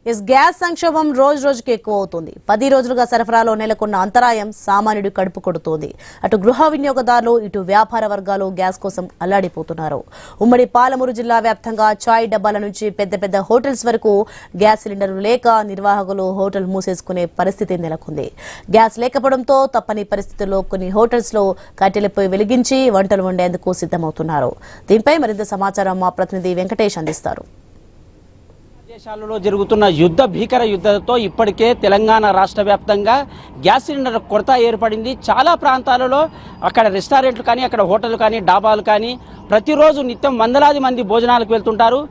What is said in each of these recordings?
Is gas సంక్షోభం రోజు రోజుకి ఎక్కువ అవుతుంది. 10 రోజులుగా సరఫరాలో నెలకొన్న అంతరాయం సామాన్యుడి కడుపు కొడుతోంది. అటు గృహ వినియోగదారులు, ఇటు వ్యాపార వర్గాలు గ్యాస్ కోసం అల్లాడిపోతున్నారు. ఉమ్మడి పాలమూరు జిల్లా వ్యాప్తంగా చాయ్ డబ్బాల నుంచి పెద్ద పెద్ద హోటల్స్ వరకు గ్యాస్ సిలిండర్లు లేక నిర్వాహకులు హోటల్ మూసేసుకునే పరిస్థితి నెలకొంది. గ్యాస్ లేకపోవడంతో తప్పని పరిస్థితుల్లో కొన్ని హోటల్స్ లో కట్టెలపై వెలిగించి వంటలు వండేందుకు సిద్ధమవుతున్నారు. దీనిపై మరింత సమాచారం మా ప్రతినిధి వెంకటేష్ అందిస్తారు. దేశాలలో జరుగుతున్న భీకర యుద్ధంతో ఇప్పటికే తెలంగాణ రాష్ట్ర వ్యాప్తంగా గ్యాస్ సిలిండర్ కొరత ఏర్పడింది. చాలా ప్రాంతాలలో అక్కడ రెస్టారెంట్లు కానీ, అక్కడ హోటళ్లు కానీ, డాబాలు కానీ ప్రతిరోజు నిత్యం వందలాది మంది భోజనాలకు వెళ్తుంటారు.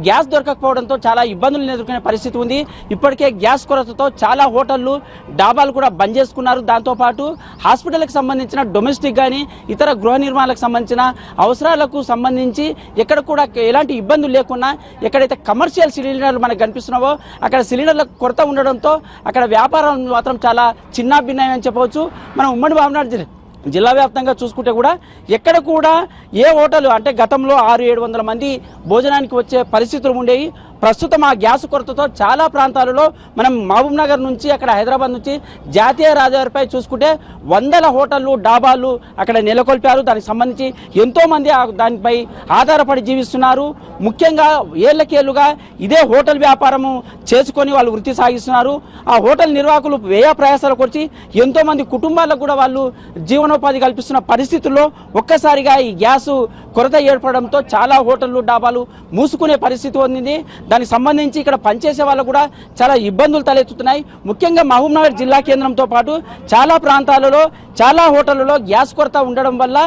గ్యాస్ దొరకకపోవడంతో చాలా ఇబ్బందులు ఎదుర్కొనే పరిస్థితి ఉంది. ఇప్పటికే గ్యాస్ కొరతతో చాలా హోటళ్లు, డాబాలు కూడా బంద్ చేసుకున్నారు. దాంతోపాటు హాస్పిటల్కి సంబంధించిన డొమెస్టిక్ కానీ ఇతర గృహ నిర్మాణాలకు సంబంధించిన అవసరాలకు సంబంధించి ఎక్కడ కూడా ఎలాంటి ఇబ్బందులు లేకుండా ఎక్కడైతే కమర్షియల్ సిలిండర్లు మనకు కనిపిస్తున్నావో అక్కడ సిలిండర్ల కొరత ఉండడంతో అక్కడ వ్యాపారం మాత్రం చాలా చిన్నాభిన్నమని చెప్పవచ్చు. మనం ఉమ్మడి పాలమూరు జిల్లా వ్యాప్తంగా చూసుకుంటే కూడా ఎక్కడ కూడా ఏ హోటల్ అంటే గతంలో 600-700 మంది భోజనానికి వచ్చే పరిస్థితులు ఉండేవి. ప్రస్తుతం ఆ గ్యాస్ కొరతతో చాలా ప్రాంతాలలో మనం మహబూబ్ నగర్ నుంచి అక్కడ హైదరాబాద్ నుంచి జాతీయ రహదారిపై చూసుకుంటే వందల హోటళ్లు, డాబాలు అక్కడ నెలకొల్పారు. దానికి సంబంధించి ఎంతోమంది దానిపై ఆధారపడి జీవిస్తున్నారు. ముఖ్యంగా ఏళ్లకేళ్లుగా ఇదే హోటల్ వ్యాపారము చేసుకొని వాళ్ళు వృత్తి సాగిస్తున్నారు. ఆ హోటల్ నిర్వాహకులు వ్యయ ప్రయాసాలకు వచ్చి ఎంతోమంది కుటుంబాలకు కూడా వాళ్ళు జీవనోపాధి కల్పిస్తున్న పరిస్థితుల్లో ఒక్కసారిగా ఈ గ్యాస్ కొరత ఏర్పడడంతో చాలా హోటళ్లు, డాబాలు మూసుకునే పరిస్థితి ఉంది. దానికి సంబంధించి ఇక్కడ పనిచేసే వాళ్ళు కూడా చాలా ఇబ్బందులు తలెత్తుతున్నాయి. ముఖ్యంగా మహబూబ్ నగర్ జిల్లా కేంద్రంతో పాటు చాలా ప్రాంతాలలో చాలా హోటళ్లలో గ్యాస్ కొరత ఉండడం వల్ల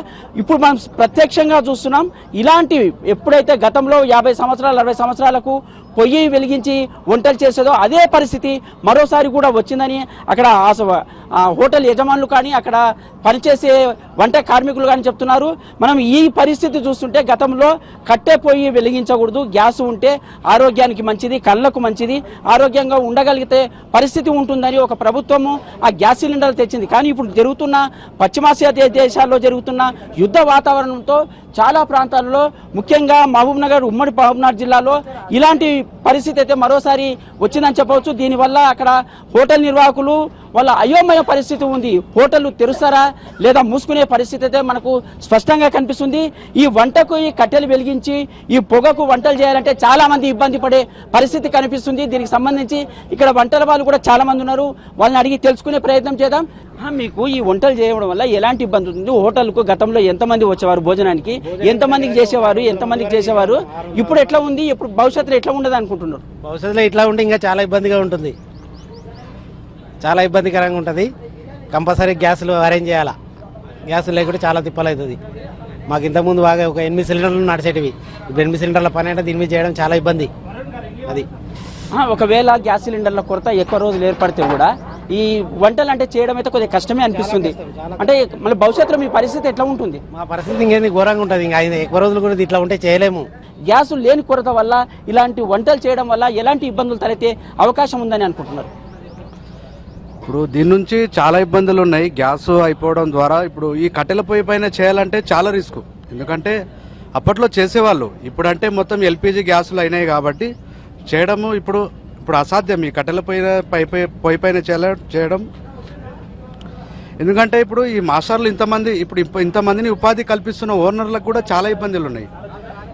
ఇప్పుడు మనం ప్రత్యక్షంగా చూస్తున్నాం. ఇలాంటి ఎప్పుడైతే గతంలో 50 సంవత్సరాలు 60 సంవత్సరాలకు పొయ్యి వెలిగించి వంటలు చేసేదో అదే పరిస్థితి మరోసారి కూడా వచ్చిందని అక్కడ హోటల్ యజమానులు కానీ అక్కడ పనిచేసే వంట కార్మికులు కానీ చెప్తున్నారు. మనం ఈ పరిస్థితి చూస్తుంటే గతంలో కట్టె పొయ్యి వెలిగించకూడదు, గ్యాస్ ఉంటే ఆరోగ్యానికి మంచిది, కళ్ళకు మంచిది, ఆరోగ్యంగా ఉండగలిగితే పరిస్థితి ఉంటుందని ఒక ప్రభుత్వము ఆ గ్యాస్ సిలిండర్లు తెచ్చింది. కానీ ఇప్పుడు జరుగుతున్న పశ్చిమాసియా దేశాల్లో జరుగుతున్న యుద్ధ వాతావరణంతో చాలా ప్రాంతాల్లో ముఖ్యంగా మహబూబ్ నగర్, ఉమ్మడి మహబూబ్ నగర్ జిల్లాలో ఇలాంటి పరిస్థితి అయితే మరోసారి వచ్చిందని చెప్పవచ్చు. దీనివల్ల అక్కడ హోటల్ నిర్వాహకులు వాళ్ళ అయోమయ పరిస్థితి ఉంది. హోటళ్లు తెరుస్తారా లేదా మూసుకునే పరిస్థితి అయితే మనకు స్పష్టంగా కనిపిస్తుంది. ఈ వంటకు ఈ కట్టెలు వెలిగించి ఈ పొగకు వంటలు చేయాలంటే చాలా మంది ఇబ్బంది పడే పరిస్థితి కనిపిస్తుంది. దీనికి సంబంధించి ఇక్కడ వంటల వాళ్ళు కూడా చాలా మంది ఉన్నారు. వాళ్ళని అడిగి తెలుసుకునే ప్రయత్నం చేద్దాం. మీకు ఈ వంటలు చేయడం వల్ల ఎలాంటి ఇబ్బంది ఉంటుంది? హోటల్కు గతంలో ఎంతమంది వచ్చేవారు భోజనానికి, ఎంతమందికి చేసేవారు, ఇప్పుడు ఎట్లా ఉంది, ఇప్పుడు భవిష్యత్తులో ఎట్లా ఉండదు అనుకుంటున్నారు? భవిష్యత్తులో ఇట్లా ఉంటే ఇంకా చాలా ఇబ్బందిగా ఉంటుంది, చాలా ఇబ్బందికరంగా ఉంటుంది. కంపల్సరీ గ్యాస్లు అరేంజ్ చేయాలా. గ్యాస్ లేకుంటే చాలా తిప్పలు అవుతుంది. మాకు ఇంతకుముందు బాగా ఒక 8 సిలిండర్లు నడిచేటివి, ఇప్పుడు 8 సిలిండర్ల పని అంటే దీని మీద చేయడం చాలా ఇబ్బంది. అది ఒకవేళ గ్యాస్ సిలిండర్ల కొరత ఎక్కువ రోజులు ఏర్పడితే కూడా ఈ వంటలు అంటే చేయడం అయితే కొద్దిగా కష్టమే అనిపిస్తుంది. అంటే మళ్ళీ భవిష్యత్తులో మీ పరిస్థితి ఎట్లా ఉంటుంది? మా పరిస్థితి ఇంకేంది ఘోరంగా ఉంటుంది. ఇంకా ఎక్కువ రోజులు కూడా ఇట్లా ఉంటే చేయలేము. గ్యాస్ లేని కొరత వల్ల ఇలాంటి వంటలు చేయడం వల్ల ఎలాంటి ఇబ్బందులు తలెత్తే అవకాశం ఉందని అనుకుంటున్నారు? ఇప్పుడు దీని నుంచి చాలా ఇబ్బందులు ఉన్నాయి. గ్యాస్ అయిపోవడం ద్వారా ఇప్పుడు ఈ కట్టెల పొయ్యి పైన చేయాలంటే చాలా రిస్క్. ఎందుకంటే అప్పట్లో చేసేవాళ్ళు, ఇప్పుడంటే మొత్తం ఎల్పిజి గ్యాసులు అయినాయి కాబట్టి చేయడము ఇప్పుడు అసాధ్యం. ఈ కట్టెల పొయ్యి పైన చేయడం. ఎందుకంటే ఇప్పుడు ఈ మాస్టర్లు ఇంతమందిని ఉపాధి కల్పిస్తున్న ఓనర్లకు కూడా చాలా ఇబ్బందులు ఉన్నాయి.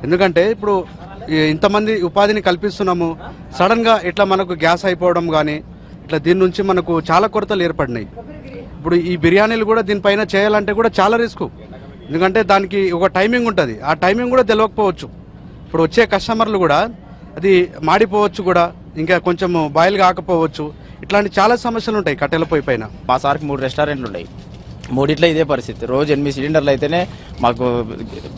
ఎందుకంటే ఇప్పుడు ఇంతమంది ఉపాధిని కల్పిస్తున్నాము, సడన్గా ఇట్లా మనకు గ్యాస్ అయిపోవడం కానీ ఇట్లా దీని నుంచి మనకు చాలా కొరతలు ఏర్పడినాయి. ఇప్పుడు ఈ బిర్యానీలు కూడా దీనిపైన చేయాలంటే కూడా చాలా రిస్క్. ఎందుకంటే దానికి ఒక టైమింగ్ ఉంటుంది, ఆ టైమింగ్ కూడా తెలియకపోవచ్చు. ఇప్పుడు వచ్చే కస్టమర్లు కూడా అది మాడిపోవచ్చు, కూడా ఇంకా కొంచెం బాయిల్ కాకపోవచ్చు. ఇట్లాంటి చాలా సమస్యలు ఉంటాయి కట్టెల పొయ్యి పైన. మా సార్కి 3 రెస్టారెంట్లు ఉన్నాయి, 3 ఇదే పరిస్థితి. రోజు 8 సిలిండర్లు అయితేనే మాకు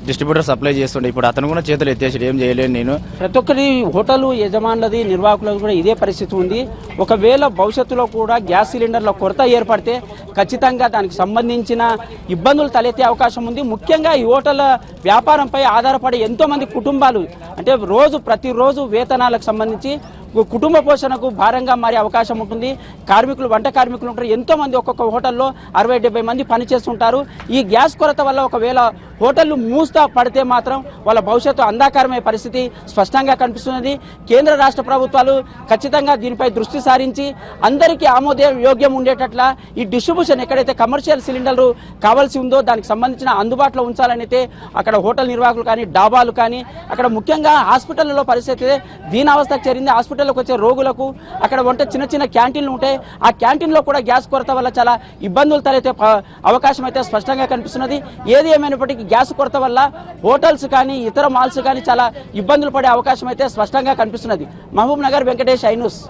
డిస్ట్రిబ్యూటర్ సప్లై చేస్తుండే. ఇప్పుడు అతను కూడా చేతులు ఎత్తేసి ఏం చేయలేను నేను. ప్రతి ఒక్కరి హోటల్ యజమానులది, నిర్వాహకులది కూడా ఇదే పరిస్థితి ఉంది. ఒకవేళ భవిష్యత్తులో కూడా గ్యాస్ సిలిండర్ల కొరత ఏర్పడితే ఖచ్చితంగా దానికి సంబంధించిన ఇబ్బందులు తలెత్తే అవకాశం ఉంది. ముఖ్యంగా ఈ హోటల్ వ్యాపారంపై ఆధారపడే ఎంతోమంది కుటుంబాలు అంటే ప్రతిరోజు వేతనాలకు సంబంధించి కుటుంబ పోషణకు భారంగా మారే అవకాశం ఉంటుంది. కార్మికులు, వంట కార్మికులు ఉంటారు, ఎంతో మంది ఒక్కొక్క హోటల్లో 60-70 మంది పనిచేస్తుంటారు. ఈ గ్యాస్ కొరత వల్ల ఒకవేళ హోటళ్లు మూస్తా పడితే మాత్రం వాళ్ళ భవిష్యత్తు అంధకారమయ్యే పరిస్థితి స్పష్టంగా కనిపిస్తున్నది. కేంద్ర రాష్ట్ర ప్రభుత్వాలు ఖచ్చితంగా దీనిపై దృష్టి సారించి అందరికీ ఆమోదయోగ్యం ఉండేటట్ల ఈ డిస్ట్రిబ్యూషన్ ఎక్కడైతే కమర్షియల్ సిలిండర్లు కావాల్సి ఉందో దానికి సంబంధించిన అందుబాటులో ఉంచాలని అయితే అక్కడ హోటల్ నిర్వాహకులు కానీ, డాబాలు కానీ, అక్కడ ముఖ్యంగా హాస్పిటల్లో పరిస్థితి దీనావస్థకు చేరింది. హాస్పిటల్లోకి వచ్చే రోగులకు అక్కడ వంట చిన్న క్యాంటీన్లు ఉంటాయి. ఆ క్యాంటీన్లో కూడా గ్యాస్ కొరత వల్ల చాలా ఇబ్బందులు తలెత్తే అవకాశం అయితే స్పష్టంగా కనిపిస్తున్నది. ఏది ఏమైనప్పటికీ గ్యాస్ కొరత వల్ల హోటల్స్ కానీ, ఇతర మాల్స్ కానీ చాలా ఇబ్బందులు పడే అవకాశం అయితే స్పష్టంగా కనిపిస్తున్నది. Mahbubnagar, Venkatesh, I news.